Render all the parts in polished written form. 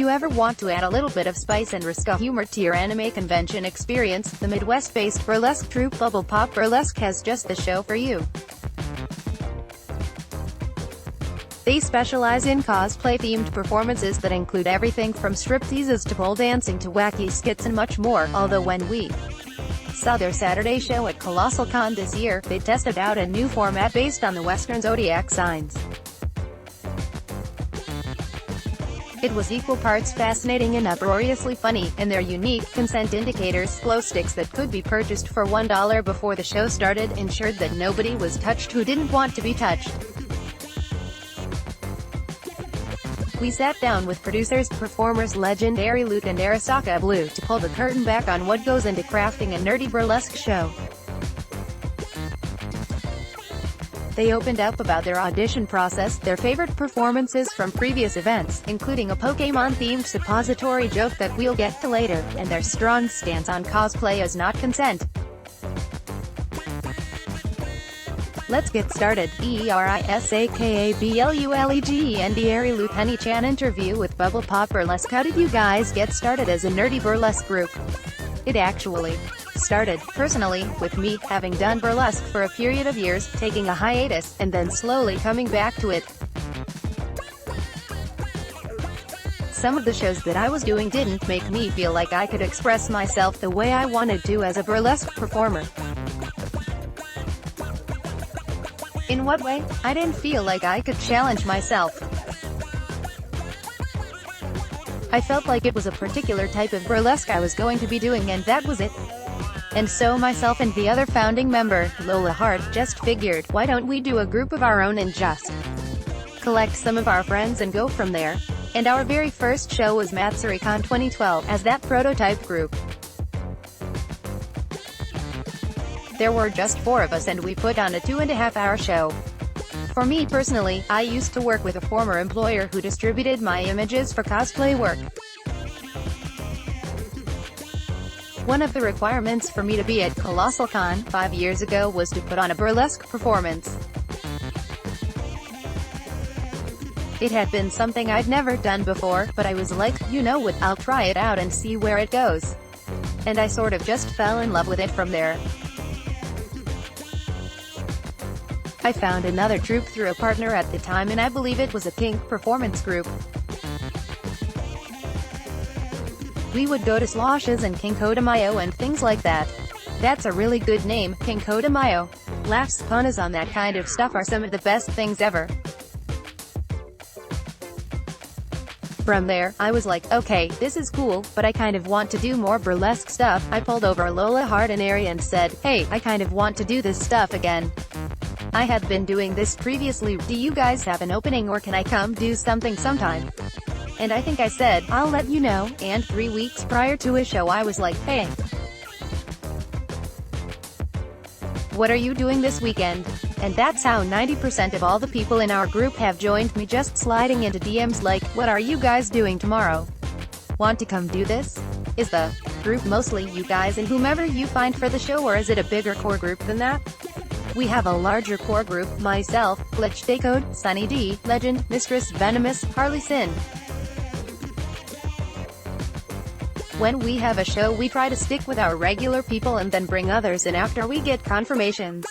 you ever want to add a little bit of spice and risque humor to your anime convention experience, the Midwest-based burlesque troupe Bubble Pop Burlesque has just the show for you. They specialize in cosplay-themed performances that include everything from stripteases to pole dancing to wacky skits and much more, although when we saw their Saturday show at Colossalcon this year, they tested out a new format based on the Western zodiac signs. It was equal parts fascinating and uproariously funny, and their unique consent indicators, glow sticks that could be purchased for $1 before the show started, ensured that nobody was touched who didn't want to be touched. We sat down with producers, performers legendary Luke and Arasaka Blue to pull the curtain back on what goes into crafting a nerdy burlesque show. They opened up about their audition process, their favorite performances from previous events, including a Pokémon-themed suppository joke that we'll get to later, and their strong stance on cosplay as not consent. Let's get started. ERISAKABLULEGE Lutheni-chan interview with Bubble Pop Burlesque. How did you guys get started as a nerdy burlesque group? It actually started, personally, with me having done burlesque for a period of years, taking a hiatus, and then slowly coming back to it. Some of the shows that I was doing didn't make me feel like I could express myself the way I wanted to as a burlesque performer. In what way? I didn't feel like I could challenge myself. I felt like it was a particular type of burlesque I was going to be doing, and that was it. And so myself and the other founding member, Lola Hart, just figured, why don't we do a group of our own and just collect some of our friends and go from there. And our very first show was MatsuriCon 2012, as that prototype group. There were just 4 of us and we put on a 2.5-hour show. For me personally, I used to work with a former employer who distributed my images for cosplay work. One of the requirements for me to be at Colossalcon 5 years ago was to put on a burlesque performance. It had been something I'd never done before, but I was like, you know what, I'll try it out and see where it goes. And I sort of just fell in love with it from there. I found another troupe through a partner at the time, and I believe it was a kink performance group. We would go to sloshes and Kinko de Mayo and things like that. That's a really good name, Kinko de Mayo. Laughs, puns on that kind of stuff are some of the best things ever. From there, I was like, okay, this is cool, but I kind of want to do more burlesque stuff. I pulled over Lola Hart and Ari and said, hey, I kind of want to do this stuff again. I had been doing this previously, do you guys have an opening or can I come do something sometime? And I think I said, I'll let you know, and 3 weeks prior to a show I was like, hey, what are you doing this weekend? And that's how 90% of all the people in our group have joined me, just sliding into DMs like, what are you guys doing tomorrow? Want to come do this? Is the group mostly you guys and whomever you find for the show, or is it a bigger core group than that? We have a larger core group, myself, Glitch Decode, Sunny D, Legend, Mistress, Venomous, Harley Sin. When we have a show we try to stick with our regular people and then bring others in after we get confirmations.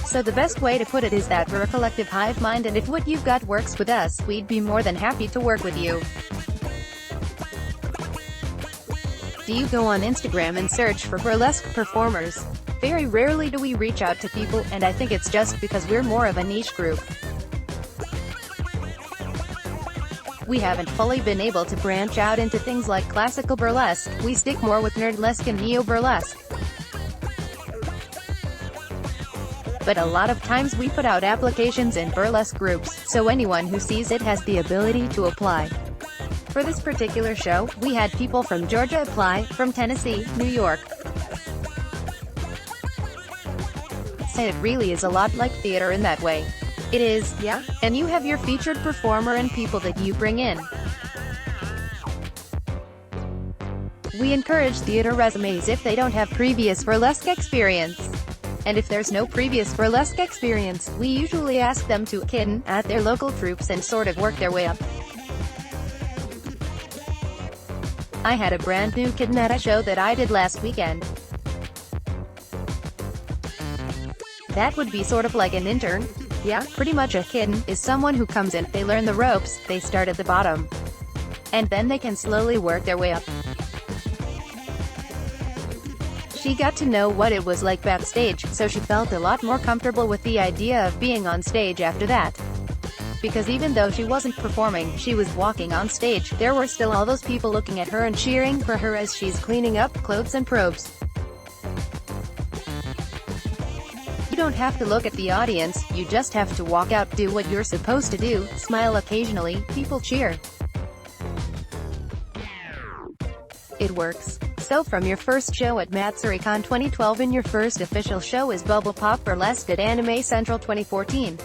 So the best way to put it is that we're a collective hive mind, and if what you've got works with us, we'd be more than happy to work with you. Do you go on Instagram and search for burlesque performers? Very rarely do we reach out to people, and I think it's just because we're more of a niche group. We haven't fully been able to branch out into things like classical burlesque. We stick more with nerdlesque and neo-burlesque. But a lot of times we put out applications in burlesque groups, so anyone who sees it has the ability to apply. For this particular show, we had people from Georgia apply, from Tennessee, New York. So it really is a lot like theater in that way. It is, yeah, and you have your featured performer and people that you bring in. We encourage theater resumes if they don't have previous burlesque experience. And if there's no previous burlesque experience, we usually ask them to kitten at their local troupes and sort of work their way up. I had a brand new kitten at a show that I did last weekend. That would be sort of like an intern. Yeah, pretty much a kitten is someone who comes in, they learn the ropes, they start at the bottom, and then they can slowly work their way up. She got to know what it was like backstage, so she felt a lot more comfortable with the idea of being on stage after that. Because even though she wasn't performing, she was walking on stage, there were still all those people looking at her and cheering for her as she's cleaning up clothes and probes. You don't have to look at the audience, you just have to walk out, do what you're supposed to do, smile occasionally, people cheer. It works. So from your first show at MatsuriCon 2012 and your first official show is Bubble Pop Burlesque at Anime Central 2014.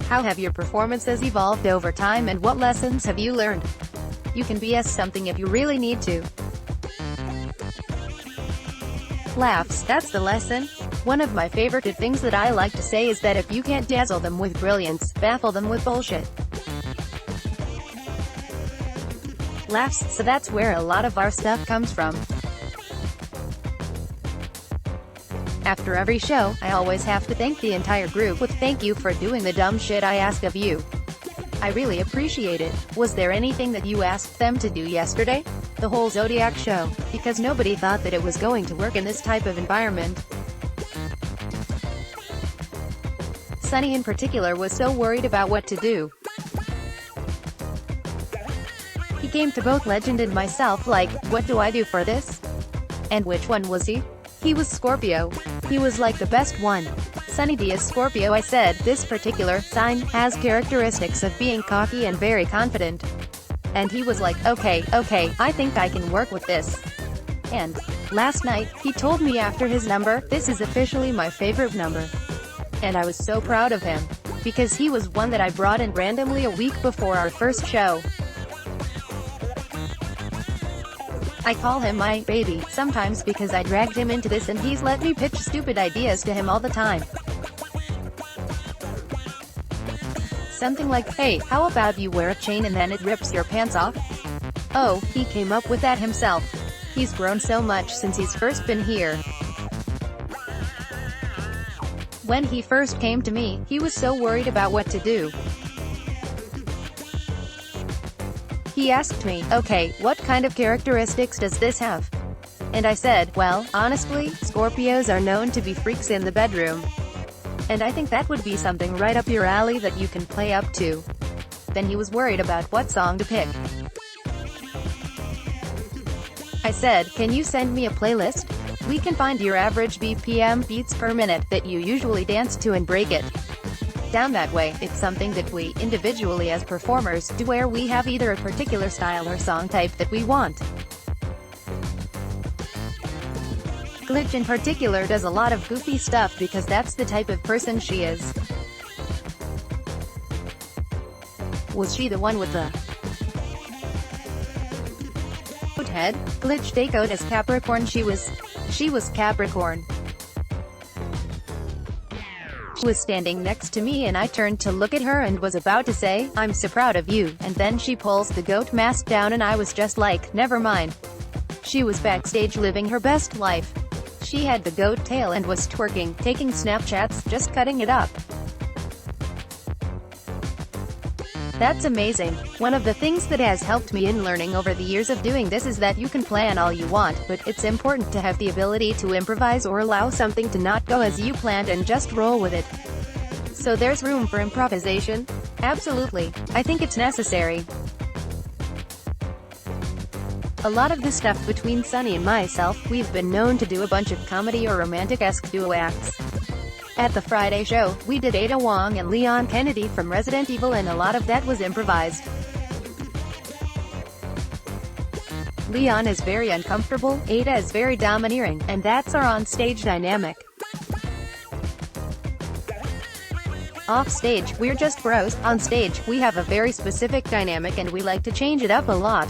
How have your performances evolved over time and what lessons have you learned? You can BS something if you really need to. Laughs, that's the lesson. One of my favorite things that I like to say is that if you can't dazzle them with brilliance, baffle them with bullshit. Laughs, so that's where a lot of our stuff comes from. After every show, I always have to thank the entire group with "thank you for doing the dumb shit I ask of you. I really appreciate it." Was there anything that you asked them to do yesterday? The whole Zodiac show, because nobody thought that it was going to work in this type of environment. Sunny in particular was so worried about what to do. He came to both Legend and myself like, "What do I do for this?" And which one was he? He was Scorpio. He was like the best one. Sunny D is Scorpio. I said, "This particular sign has characteristics of being cocky and very confident." And he was like, okay, I think I can work with this." And last night, he told me after his number, "This is officially my favorite number." And I was so proud of him. Because he was one that I brought in randomly a week before our first show. I call him my baby, sometimes because I dragged him into this and he's let me pitch stupid ideas to him all the time. Something like, "Hey, how about you wear a chain and then it rips your pants off?" Oh, he came up with that himself. He's grown so much since he's first been here. When he first came to me, he was so worried about what to do. He asked me, "Okay, what kind of characteristics does this have?" And I said, "Well, honestly, Scorpios are known to be freaks in the bedroom. And I think that would be something right up your alley that you can play up to." Then he was worried about what song to pick. I said, "Can you send me a playlist? We can find your average BPM beats per minute that you usually dance to and break it down that way. It's something that we, individually as performers, do where we have either a particular style or song type that we want." Glitch in particular does a lot of goofy stuff because that's the type of person she is. Was she the one with the head? Glitch decode as Capricorn. She was Capricorn. She was standing next to me and I turned to look at her and was about to say, "I'm so proud of you," and then she pulls the goat mask down and I was just like, never mind. She was backstage living her best life. She had the goat tail and was twerking, taking Snapchats, just cutting it up. That's amazing. One of the things that has helped me in learning over the years of doing this is that you can plan all you want, but it's important to have the ability to improvise or allow something to not go as you planned and just roll with it. So there's room for improvisation? Absolutely. I think it's necessary. A lot of the stuff between Sunny and myself, we've been known to do a bunch of comedy or romantic-esque duo acts. At the Friday show, we did Ada Wong and Leon Kennedy from Resident Evil and a lot of that was improvised. Leon is very uncomfortable, Ada is very domineering, and that's our on-stage dynamic. Off stage, we're just bros. On stage, we have a very specific dynamic and we like to change it up a lot.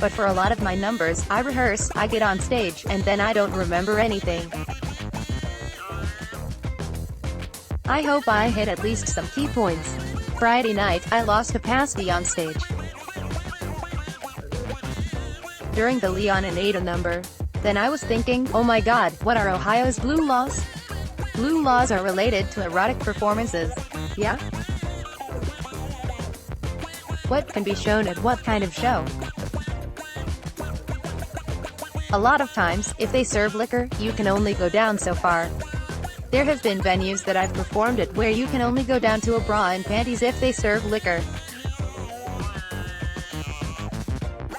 But for a lot of my numbers, I rehearse, I get on stage, and then I don't remember anything. I hope I hit at least some key points. Friday night, I lost capacity on stage. During the Leon and Ada number. Then I was thinking, oh my god, what are Ohio's blue laws? Blue laws are related to erotic performances. Yeah? What can be shown at what kind of show? A lot of times, if they serve liquor, you can only go down so far. There have been venues that I've performed at where you can only go down to a bra and panties if they serve liquor.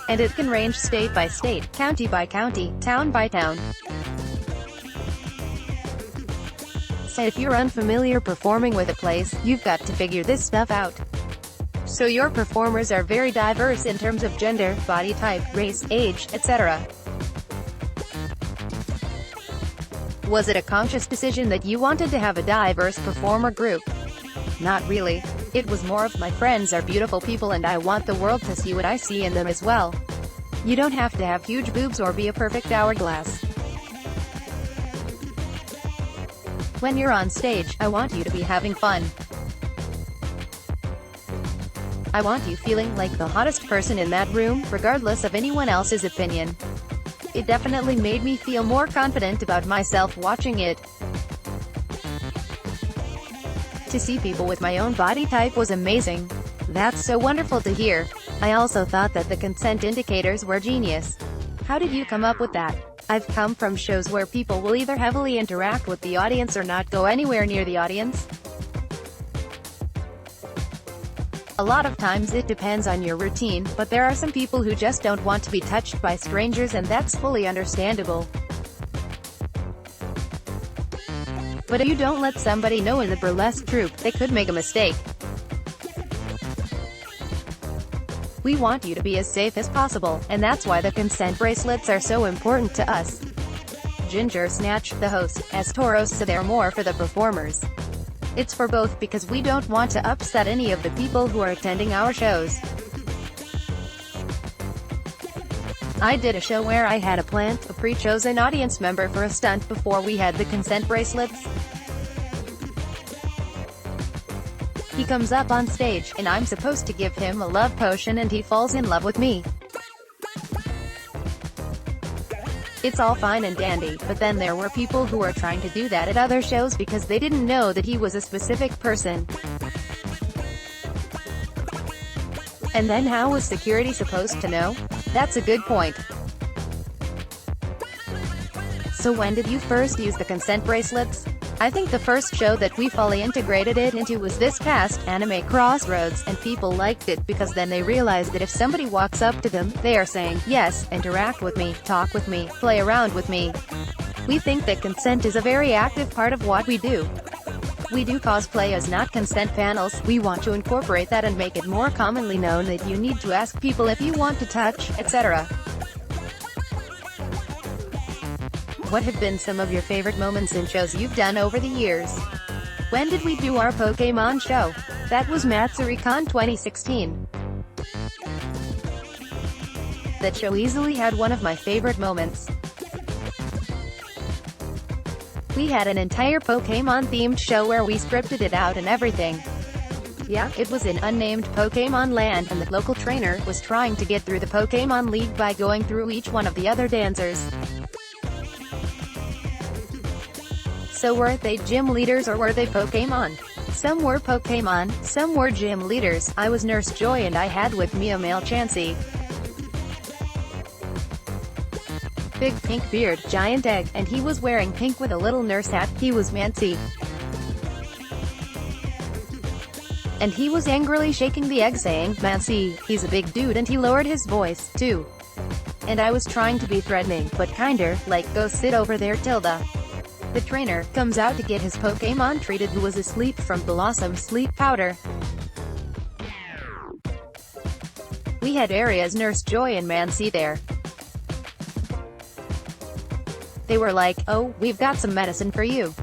And it can range state by state, county by county, town by town. So if you're unfamiliar performing with a place, you've got to figure this stuff out. So your performers are very diverse in terms of gender, body type, race, age, etc. Was it a conscious decision that you wanted to have a diverse performer group? Not really. It was more of my friends are beautiful people and I want the world to see what I see in them as well. You don't have to have huge boobs or be a perfect hourglass. When you're on stage, I want you to be having fun. I want you feeling like the hottest person in that room, regardless of anyone else's opinion. It definitely made me feel more confident about myself watching it. To see people with my own body type was amazing. That's so wonderful to hear. I also thought that the consent indicators were genius. How did you come up with that? I've come from shows where people will either heavily interact with the audience or not go anywhere near the audience. A lot of times it depends on your routine, but there are some people who just don't want to be touched by strangers and that's fully understandable. But if you don't let somebody know in the burlesque troupe, they could make a mistake. We want you to be as safe as possible, and that's why the consent bracelets are so important to us. Ginger Snatch, the host, as Toros, so they're more for the performers. It's for both because we don't want to upset any of the people who are attending our shows. I did a show where I had a plant, a pre-chosen audience member for a stunt before we had the consent bracelets. He comes up on stage, and I'm supposed to give him a love potion and he falls in love with me. It's all fine and dandy, but then there were people who were trying to do that at other shows because they didn't know that he was a specific person. And then how was security supposed to know? That's a good point. So when did you first use the consent bracelets? I think the first show that we fully integrated it into was this past Anime Crossroads, and people liked it because then they realized that if somebody walks up to them, they are saying, yes, interact with me, talk with me, play around with me. We think that consent is a very active part of what we do. We do cosplay as not consent panels. We want to incorporate that and make it more commonly known that you need to ask people if you want to touch, etc. What have been some of your favorite moments in shows you've done over the years? When did we do our Pokemon show? That was MatsuriCon 2016. That show easily had one of my favorite moments. We had an entire Pokemon-themed show where we scripted it out and everything. Yeah, it was in unnamed Pokemon land, and the local trainer was trying to get through the Pokemon League by going through each one of the other dancers. So were they gym leaders or were they Pokemon? Some were Pokemon, some were gym leaders. I was Nurse Joy and I had with me a male Chansey. Big pink beard, giant egg, and he was wearing pink with a little nurse hat. He was Mancy. And he was angrily shaking the egg saying, Mancy, he's a big dude, and he lowered his voice, too. And I was trying to be threatening, but kinder, like go sit over there Tilda. The trainer comes out to get his Pokemon treated who was asleep from Blossom sleep powder. We had Aria's Nurse Joy and Mancy there. They were like, oh, we've got some medicine for you.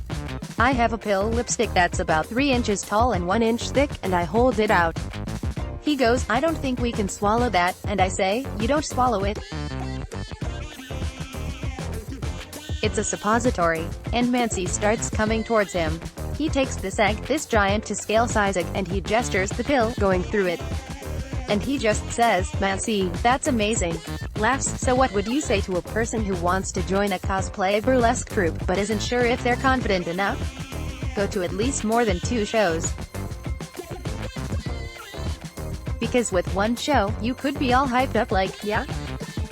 I have a pill lipstick that's about 3 inches tall and 1 inch thick, and I hold it out. He goes, "I don't think we can swallow that," and I say, "You don't swallow it. It's a suppository." And Mancy starts coming towards him. He takes this egg, this giant to scale size egg, and he gestures the pill, going through it. And he just says, "Mancy, that's amazing." Laughs. So what would you say to a person who wants to join a cosplay burlesque troupe, but isn't sure if they're confident enough? Go to at least more than 2 shows. Because with one show, you could be all hyped up like, "Yeah,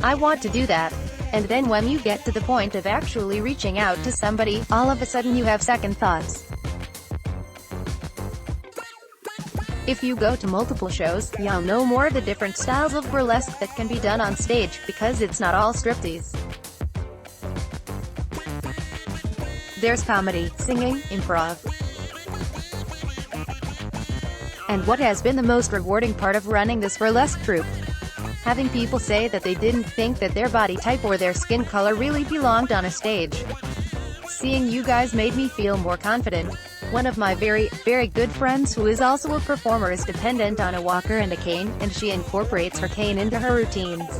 I want to do that." And then when you get to the point of actually reaching out to somebody, all of a sudden you have second thoughts. If you go to multiple shows, you'll know more of the different styles of burlesque that can be done on stage, because it's not all striptease. There's comedy, singing, improv. And what has been the most rewarding part of running this burlesque troupe? Having people say that they didn't think that their body type or their skin color really belonged on a stage. Seeing you guys made me feel more confident. One of my very good friends who is also a performer is dependent on a walker and a cane, and she incorporates her cane into her routines.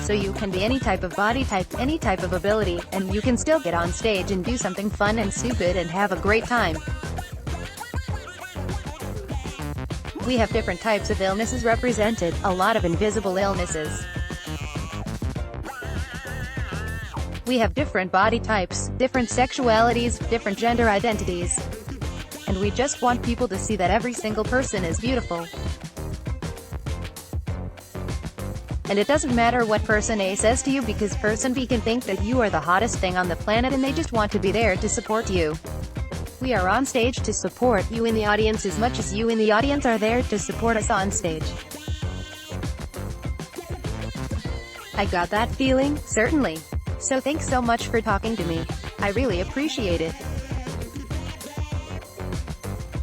So you can be any type of body type, any type of ability, and you can still get on stage and do something fun and stupid and have a great time. We have different types of illnesses represented, a lot of invisible illnesses. We have different body types, different sexualities, different gender identities. And we just want people to see that every single person is beautiful. And it doesn't matter what person A says to you, because person B can think that you are the hottest thing on the planet and they just want to be there to support you. We are on stage to support you in the audience as much as you in the audience are there to support us on stage. I got that feeling, certainly. So thanks so much for talking to me. I really appreciate it.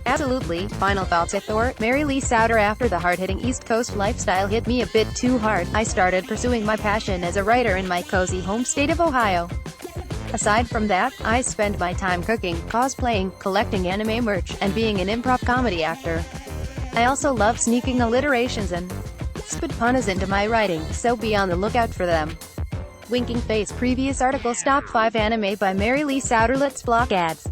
Absolutely. Final thoughts. I thought Mary Lee Souter, after the hard-hitting East Coast lifestyle hit me a bit too hard, I started pursuing my passion as a writer in my cozy home state of Ohio. Aside from that, I spend my time cooking, cosplaying, collecting anime merch, and being an improv comedy actor. I also love sneaking alliterations and spit puns into my writing, so be on the lookout for them. Winking face. Previous articles. Top 5 anime by Mary Lee Souter. Let's block ads.